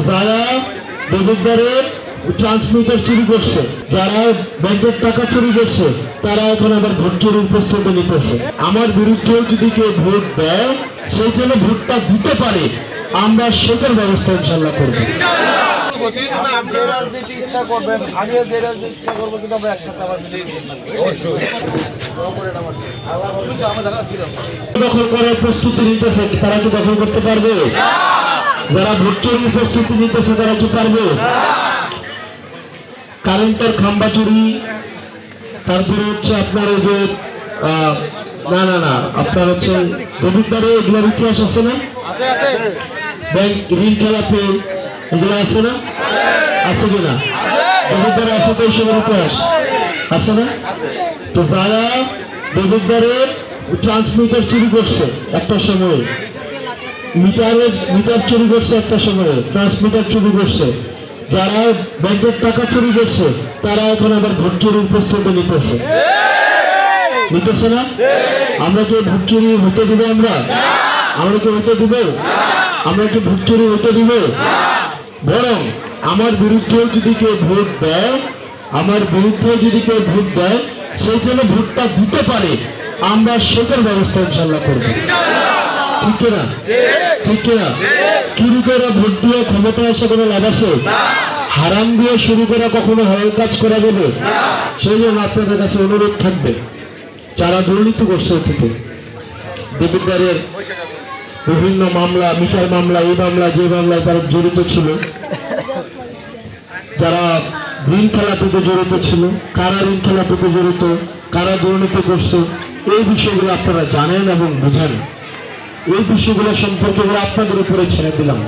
যারা দেবিদ্বারের ট্রান্সমিটার চুরি করছে, যারা ব্যাংকের টাকা চুরি করছে, তারা এখন আবার ভোট চুরির প্রস্তুতি নিতেছে। আমার বিরুদ্ধেও যদি কেউ ভোট দেয়, সেই জন্য ভোটটা দিতে পারে, আমরা সেটার ব্যবস্থা ইনশাল্লাহ করবো। দখল করার প্রস্তুতি নিতেছে, তারা কি দখল করতে পারবে? যারা ভোট চুরির প্রস্তুতি নিতেছে, তারা কি পারবে? কারেন্টের খাম্বা চুরি, তারপরে হচ্ছে আপনার ওই যে না আপনার হচ্ছে দেবিদ্বারে এগুলোর ইতিহাস আছে না? ব্যাংক ঋণ খেলাপি এগুলো আছে না? আছে কিনা? দেবিদ্বারে আছে তো এইসবের ইতিহাস আছে না? তো যারা দেবিদ্বারের ট্রান্সমিটার চুরি করছে একটা সময়ে, মিটার চুরি করছে একটা সময়ে, ট্রান্সমিটার চুরি করছে, যারা ব্যাংকের টাকা চুরি করছে, তারা এখন আবার ভোট চুরির প্রস্তুতি নিতেছে না? আমরা কি ভোট চুরি হতে দিব? আমরা কি হতে দিব? আমরা কি ভোট চুরি হতে দিব? বরং আমার বিরুদ্ধেও যদি কেউ ভোট দেয়, সেই জন্য ভোটটা দিতে পারে, আমরা সেটার ব্যবস্থা ইনশাল্লাহ করবো। ঠিক কিনা? চুরি করে ভোট দিয়ে ক্ষমতায় এসে কোনো লাভ আছে? হারাম দিয়ে শুরু করা কখনো হারাম কাজ করা যাবে? সেই জন্য আপনাদের কাছে অনুরোধ থাকবে, যারা দুর্নীতি করছে অতীতে, দেবিদ্বারের বিভিন্ন মামলা, মিটার মামলা, এই মামলা, যে মামলায় তারা জড়িত ছিল, যারা ঋণ খেলাপিতে জড়িত ছিল, কারা ঋণ খেলাপিতে জড়িত, কারা দুর্নীতি করছে, এই বিষয়গুলো আপনারা জানেন এবং বোঝেন। এই বিষয়গুলো সম্পর্কে আপনাদের উপরে ছেড়ে দিলাম।